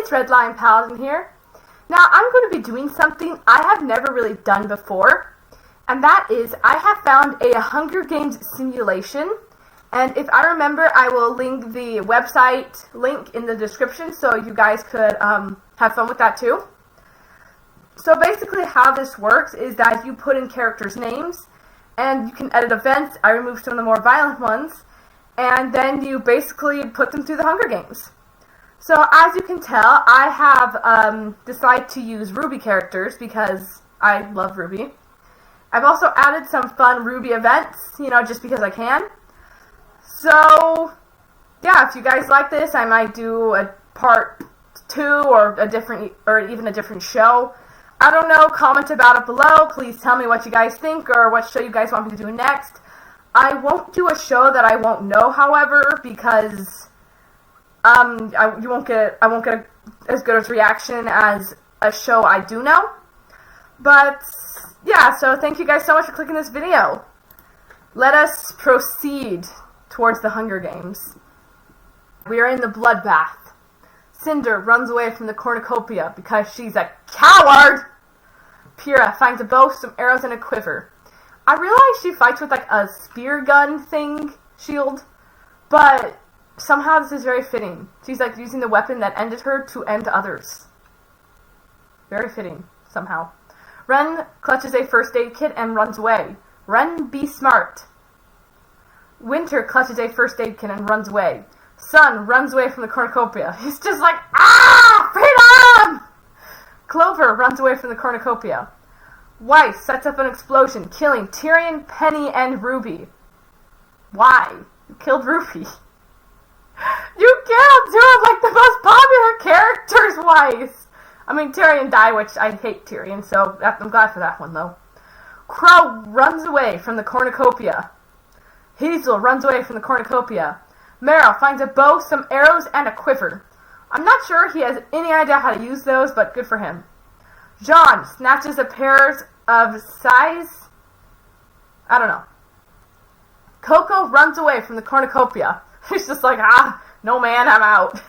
it's Red Lion Paladin here. Now I'm going to be doing something I have never really done before, and that is I have found a Hunger Games simulation, and if I remember I will link the website link in the description so you guys could have fun with that too. So basically how this works is that you put in characters' names, and you can edit events. I removed some of the more violent ones, and then you basically put them through the Hunger Games. So as you can tell, I have decided to use RWBY characters because I love RWBY. I've also added some fun RWBY events, just because I can. So yeah, if you guys like this, I might do a part 2 or even a different show. I don't know, comment about it below. Please tell me what you guys think or what show you guys want me to do next. I won't do a show that I won't know, however, because I won't get as good a reaction as a show I do know. But yeah, so thank you guys so much for clicking this video. Let us proceed towards the Hunger Games. We are in the bloodbath. Cinder runs away from the cornucopia because she's a coward. Pyrrha finds a bow, some arrows, and a quiver. I realize she fights with like a spear gun thing, shield, but somehow this is very fitting. She's like using the weapon that ended her to end others. Very fitting, somehow. Ren clutches a first aid kit and runs away. Ren, be smart. Winter clutches a first aid kit and runs away. Sun runs away from the cornucopia. He's just like, ah, freedom! Clover runs away from the cornucopia. Weiss sets up an explosion, killing Tyrion, Penny, and Ruby. Why? You killed Ruby. You killed 2 of like the most popular characters, Weiss! I mean, Tyrion died, which I hate Tyrion, so I'm glad for that one, though. Crow runs away from the cornucopia. Hazel runs away from the cornucopia. Meryl finds a bow, some arrows, and a quiver. I'm not sure he has any idea how to use those, but good for him. John snatches a pair of size... I don't know. Coco runs away from the cornucopia. He's just like, no man, I'm out.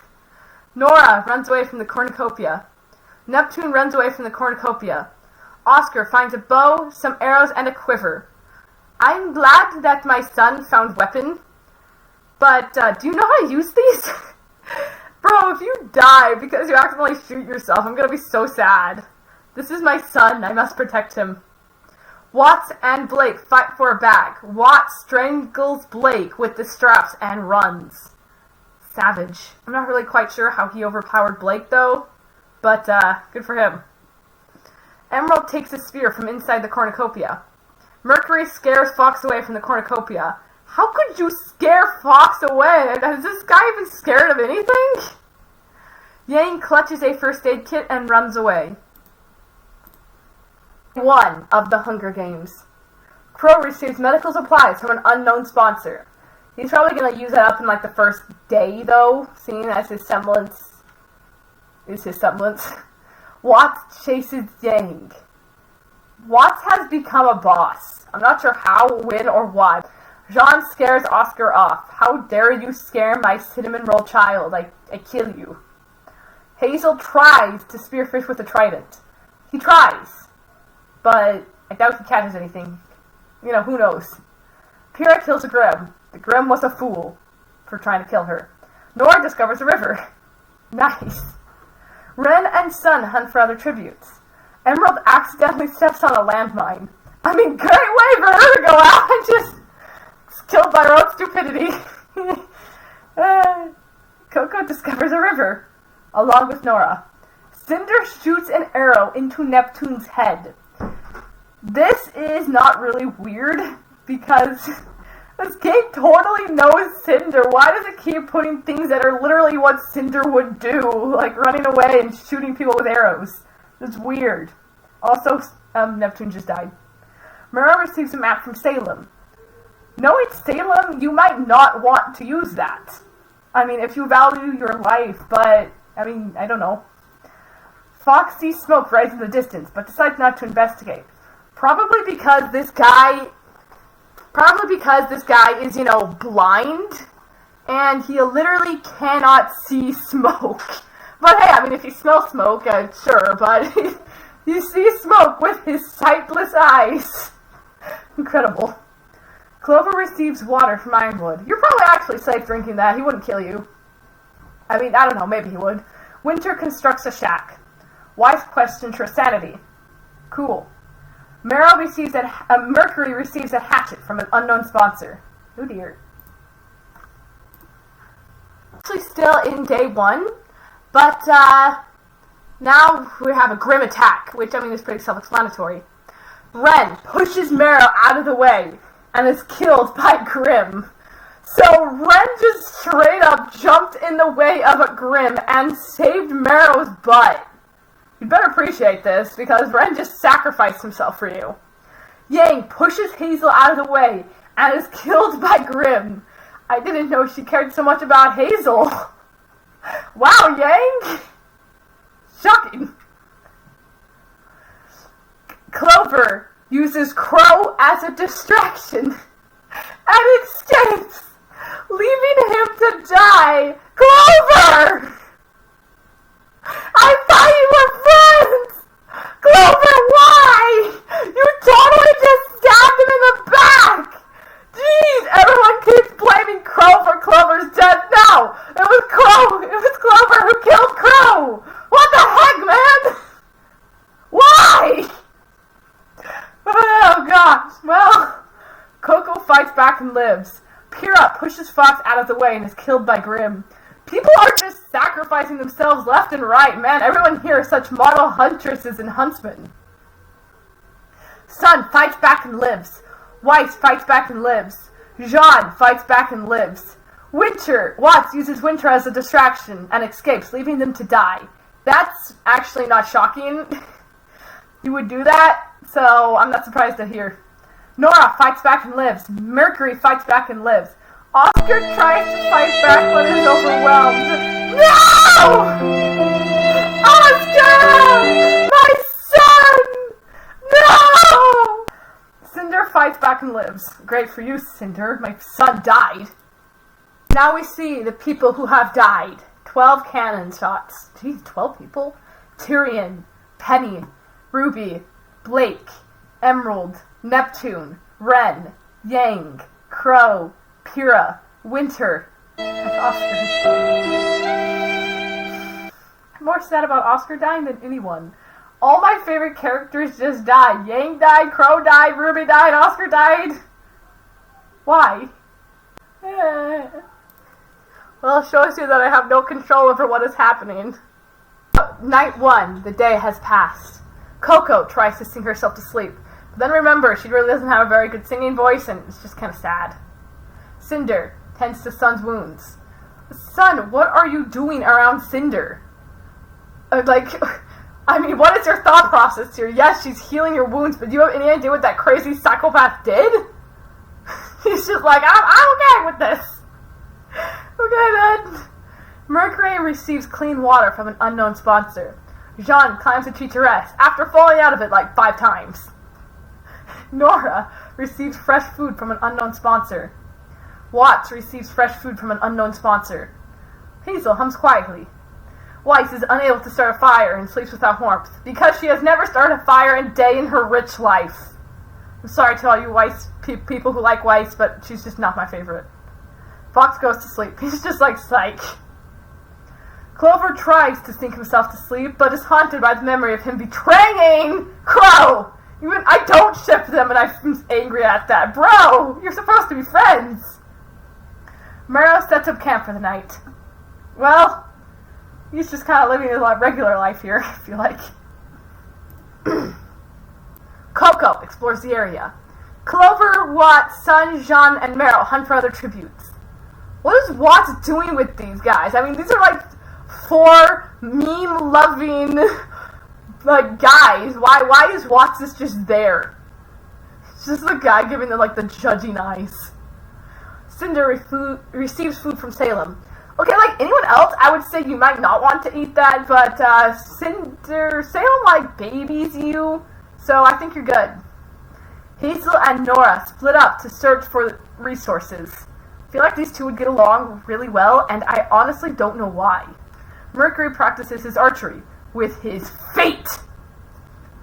Nora runs away from the cornucopia. Neptune runs away from the cornucopia. Oscar finds a bow, some arrows, and a quiver. I'm glad that my son found weapon, but do you know how to use these? Bro, if you die because you accidentally shoot yourself, I'm gonna be so sad. This is my son, I must protect him. Watts and Blake fight for a bag. Watts strangles Blake with the straps and runs. Savage. I'm not really quite sure how he overpowered Blake though, but good for him. Emerald takes a spear from inside the cornucopia. Mercury scares Fox away from the cornucopia. How could you scare Fox away? Is this guy even scared of anything? Yang clutches a first aid kit and runs away. 1 of the Hunger Games. Crow receives medical supplies from an unknown sponsor. He's probably going to use that up in like the first day though, seeing as his semblance is his semblance. Watts chases Yang. Watts has become a boss. I'm not sure how, when, or why. Jean scares Oscar off. How dare you scare my cinnamon roll child? I kill you. Hazel tries to spearfish with a trident. He tries, but I doubt he catches anything. Who knows. Pyrrha kills a Grim. The Grim was a fool for trying to kill her. Nora discovers a river. Nice. Ren and Sun hunt for other tributes. Emerald accidentally steps on a landmine. I mean, great way for her to go out and just killed by her own stupidity. Coco discovers a river, along with Nora. Cinder shoots an arrow into Neptune's head. This is not really weird, because this game totally knows Cinder. Why does it keep putting things that are literally what Cinder would do, like running away and shooting people with arrows? It's weird. Also, Neptune just died. Mara receives a map from Salem. Knowing Salem, you might not want to use that. I mean, if you value your life, but, I mean, I don't know. Fox sees smoke rise in the distance, but decides not to investigate. Probably because this guy is, blind, and he literally cannot see smoke. But hey, I mean, if you smell smoke, sure, but you see smoke with his sightless eyes. Incredible. Clover receives water from Ironwood. You're probably actually safe drinking that. He wouldn't kill you. I mean, I don't know, maybe he would. Winter constructs a shack. Wife questions her sanity. Cool. Mercury receives a hatchet from an unknown sponsor. Oh dear. Actually still in day 1, but now we have a grim attack, which I mean is pretty self-explanatory. Ren pushes Meryl out of the way and is killed by Grim. So Ren just straight up jumped in the way of a Grim and saved Meryl's butt. You better appreciate this, because Ren just sacrificed himself for you. Yang pushes Hazel out of the way and is killed by Grim. I didn't know she cared so much about Hazel. Wow, Yang! Shocking. Clover uses Crow as a distraction and escapes, leaving him to die. Clover! I thought you were friends! Clover, why? You totally just stabbed him in the back! Jeez, everyone keeps blaming Crow for Clover's death. No! It was Crow! It was Clover who killed Crow! What the heck, man? Why? Oh gosh, well, Coco fights back and lives. Pyrrha pushes Fox out of the way and is killed by Grim. People are just sacrificing themselves left and right, man. Everyone here is such model huntresses and huntsmen. Sun fights back and lives. Weiss fights back and lives. Jean fights back and lives. Watts uses Winter as a distraction and escapes, leaving them to die. That's actually not shocking. You would do that, so I'm not surprised to hear. Nora fights back and lives. Mercury fights back and lives. Oscar tries to fight back but is overwhelmed. No! Oscar! My son! No! Cinder fights back and lives. Great for you, Cinder. My son died. Now we see the people who have died. 12 cannon shots. Geez, 12 people? Tyrion, Penny, Ruby, Blake, Emerald, Neptune, Ren, Yang, Crow, Pyrrha, Winter, and Oscar. I'm more sad about Oscar dying than anyone. All my favorite characters just died. Yang died, Crow died, Ruby died, Oscar died. Why? Well, it shows you that I have no control over what is happening. Night 1, the day has passed. Coco tries to sing herself to sleep, but then remember, she really doesn't have a very good singing voice, and it's just kind of sad. Cinder tends to Sun's wounds. Sun, what are you doing around Cinder? I mean, what is your thought process here? Yes, she's healing your wounds, but do you have any idea what that crazy psychopath did? He's just like, I'm okay with this. Okay, then. Mercury receives clean water from an unknown sponsor. Jean climbs a tree to rest, after falling out of it like 5 times. Nora receives fresh food from an unknown sponsor. Watts receives fresh food from an unknown sponsor. Hazel hums quietly. Weiss is unable to start a fire and sleeps without warmth, because she has never started a fire a day in her rich life. I'm sorry to all you Weiss people who like Weiss, but she's just not my favorite. Fox goes to sleep. He's just like, psych. Clover tries to sink himself to sleep, but is haunted by the memory of him betraying Crow! Even I don't ship them, and I'm angry at that. Bro, you're supposed to be friends! Meryl sets up camp for the night. Well, he's just kind of living his regular life here, I feel like. Coco explores the area. Clover, Watts, Sun, Jean, and Meryl hunt for other tributes. What is Watts doing with these guys? I mean, these are like 4 meme-loving guys. Why is Watts just there? It's just the guy giving them the judging eyes. Cinder receives food from Salem. Okay, like anyone else, I would say you might not want to eat that, but Salem babies you, so I think you're good. Hazel and Nora split up to search for resources. I feel like these two would get along really well, and I honestly don't know why. Mercury practices his archery with his fate.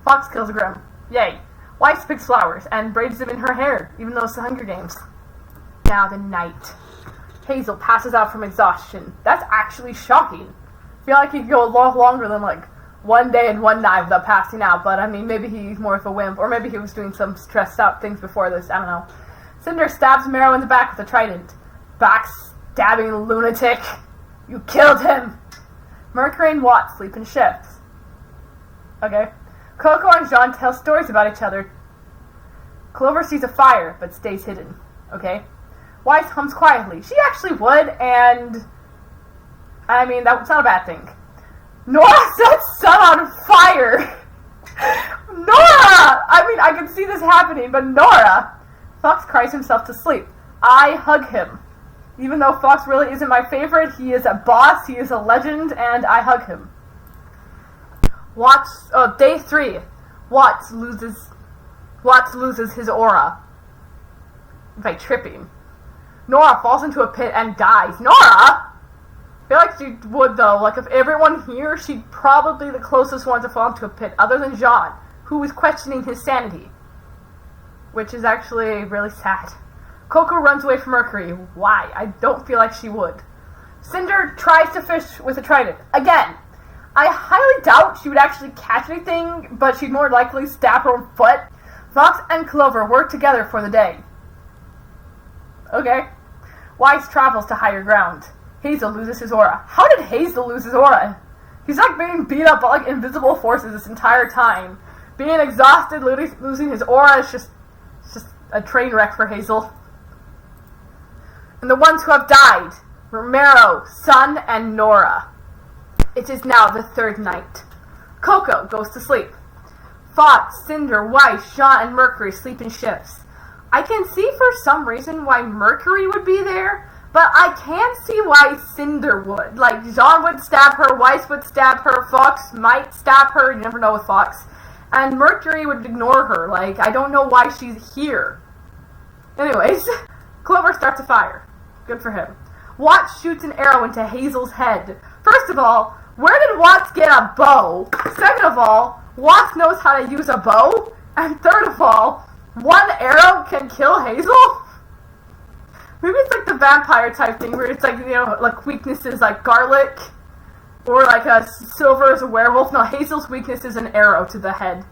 Fox kills Grimm. Yay. Weiss picks flowers and braids them in her hair, even though it's the Hunger Games. Now the night. Hazel passes out from exhaustion. That's actually shocking. I feel like he could go a lot longer than like 1 day and 1 night without passing out, but I mean, maybe he's more of a wimp, or maybe he was doing some stressed out things before this, I don't know. Cinder stabs Marrow in the back with a trident. Backstabbing lunatic. You killed him. Mercury and Watts sleep in shifts. Okay. Coco and Jean tell stories about each other. Clover sees a fire, but stays hidden. Okay. Weiss hums quietly. She actually would, and I mean, that's not a bad thing. Nora sets sun on fire! Nora! I mean, I can see this happening, but Nora! Fox cries himself to sleep. I hug him. Even though Fox really isn't my favorite, he is a boss, he is a legend, and I hug him. Day 3. Watts loses his aura by tripping. Nora falls into a pit and dies. Nora! I feel like she would, though. Like, if everyone here, she'd probably be the closest one to fall into a pit, other than Jean, who was questioning his sanity. Which is actually really sad. Coco runs away from Mercury. Why? I don't feel like she would. Cinder tries to fish with a trident. Again, I highly doubt she would actually catch anything, but she'd more likely stab her own foot. Fox and Clover work together for the day. Okay. Weiss travels to higher ground. Hazel loses his aura. How did Hazel lose his aura? He's like being beat up by like invisible forces this entire time. Being exhausted, losing his aura is just a train wreck for Hazel. And the ones who have died were Marrow, Sun, and Nora. It is now the 3rd night. Coco goes to sleep. Fox, Cinder, Weiss, Jean, and Mercury sleep in shifts. I can see for some reason why Mercury would be there, but I can't see why Cinder would. Like, Jean would stab her, Weiss would stab her, Fox might stab her, you never know with Fox. And Mercury would ignore her. Like, I don't know why she's here. Anyways, Clover starts a fire. Good for him. Watts shoots an arrow into Hazel's head. First of all, where did Watts get a bow? Second of all, Watts knows how to use a bow. And third of all, one arrow can kill Hazel? Maybe it's like the vampire type thing where it's like, you know, like weaknesses like garlic. Or like a Silver is a werewolf. No, Hazel's weakness is an arrow to the head.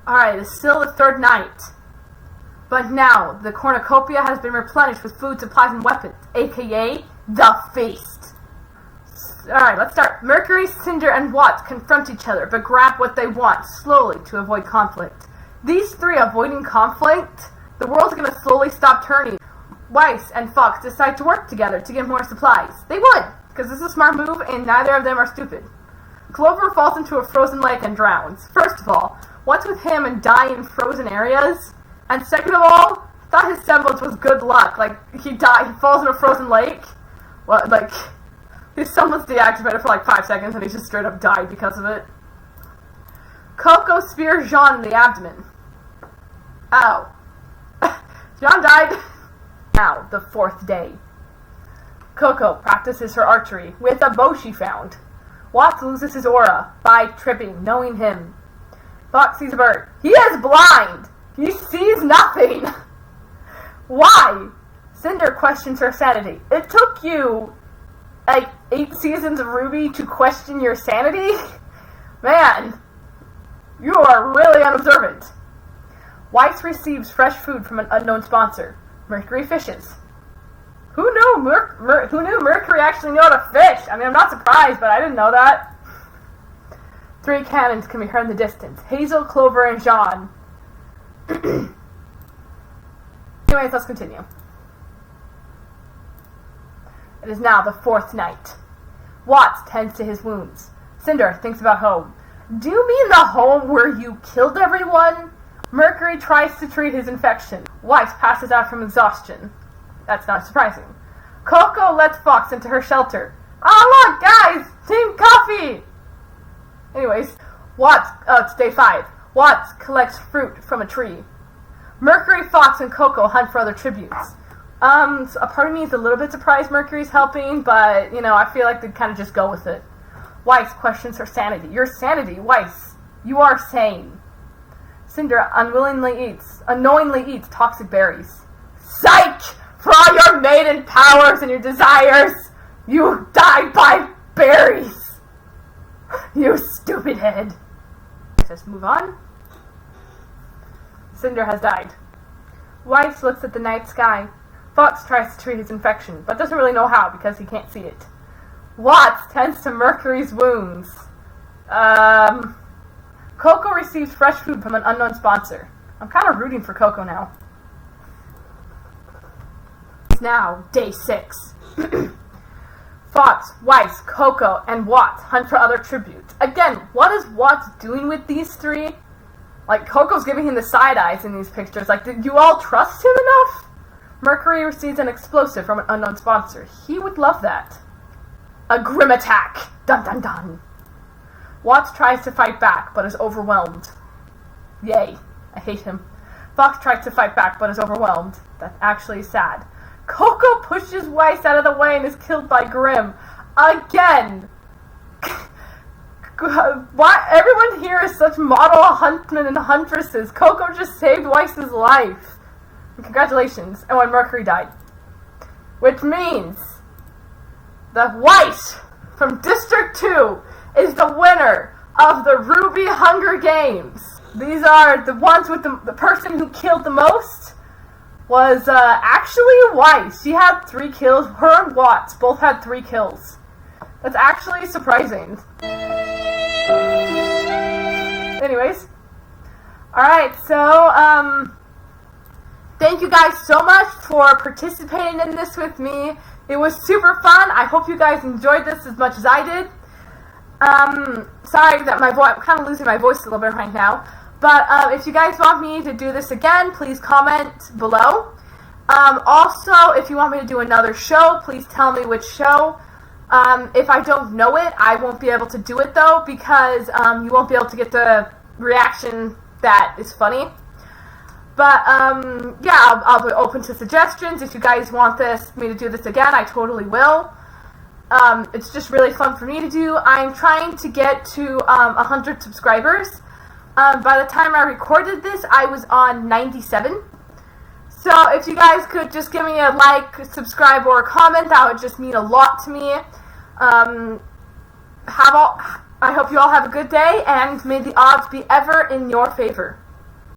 Alright, it's still the 3rd night. But now, the cornucopia has been replenished with food, supplies, and weapons, aka the feast. Alright, let's start. Mercury, Cinder, and Watts confront each other, but grab what they want, slowly, to avoid conflict. These 3 avoiding conflict, the world's gonna slowly stop turning. Weiss and Fox decide to work together to get more supplies. They would, because this is a smart move, and neither of them are stupid. Clover falls into a frozen lake and drowns. First of all, what's with him and dying in frozen areas? And second of all, I thought his semblance was good luck. Like, he falls in a frozen lake. What, like, his semblance deactivated for like 5 seconds and he just straight up died because of it. Coco spears Jean in the abdomen. Ow. Jean died. Now, the 4th day. Coco practices her archery with a bow she found. Watts loses his aura by tripping, knowing him. Fox sees a bird. He is blind! He sees nothing! Why? Cinder questions her sanity. It took you, like, 8 seasons of RWBY to question your sanity? Man, you are really unobservant. Weiss receives fresh food from an unknown sponsor. Mercury fishes. Who knew Mercury actually knew how to fish? I mean, I'm not surprised, but I didn't know that. 3 cannons can be heard in the distance. Hazel, Clover, and Jean. Anyways, let's continue. It is now the 4th night. Watts tends to his wounds. Cinder thinks about home. Do you mean the home where you killed everyone? Mercury tries to treat his infection. Weiss passes out from exhaustion. That's not surprising. Coco lets Fox into her shelter. Oh look, guys! Team Coffee! Anyways, it's day 5. Watts collects fruit from a tree. Mercury, Fox, and Coco hunt for other tributes. So a part of me is a little bit surprised Mercury's helping, but, you know, I feel like they kind of just go with it. Weiss questions her sanity. Your sanity, Weiss. You are sane. Cinder unknowingly eats toxic berries. Psych! For all your maiden powers and your desires, you died by berries. You stupid head. Let's move on. Cinder has died. Weiss looks at the night sky. Fox tries to treat his infection, but doesn't really know how because he can't see it. Watts tends to Mercury's wounds. Coco receives fresh food from an unknown sponsor. I'm kind of rooting for Coco now. It's now day 6. Fox, Weiss, Coco, and Watts hunt for other tributes. Again, what is Watts doing with these 3? Like, Coco's giving him the side eyes in these pictures. Like, did you all trust him enough? Mercury receives an explosive from an unknown sponsor. He would love that. A grim attack. Dun dun dun. Watts tries to fight back, but is overwhelmed. Yay. I hate him. Fox tries to fight back, but is overwhelmed. That's actually sad. Coco pushes Weiss out of the way and is killed by Grimm. Again! Why? Everyone here is such model huntsmen and huntresses. Coco just saved Weiss's life. Congratulations. And when Mercury died. Which means that Weiss from District 2 is the winner of the RWBY Hunger Games. These are the ones with the person who killed the most was actually Weiss. She had 3 kills. Her and Watts both had 3 kills. That's actually surprising. Anyways. Alright, so, thank you guys so much for participating in this with me. It was super fun. I hope you guys enjoyed this as much as I did. Sorry that I'm kind of losing my voice a little bit right now. But if you guys want me to do this again, please comment below. Also, if you want me to do another show, please tell me which show. If I don't know it, I won't be able to do it though, because you won't be able to get the reaction that is funny. But yeah, I'll be open to suggestions. If you guys want me to do this again, I totally will. It's just really fun for me to do. I'm trying to get to 100 subscribers. By the time I recorded this, I was on 97. So if you guys could just give me a like, subscribe, or a comment, that would just mean a lot to me. I hope you all have a good day, and may the odds be ever in your favor.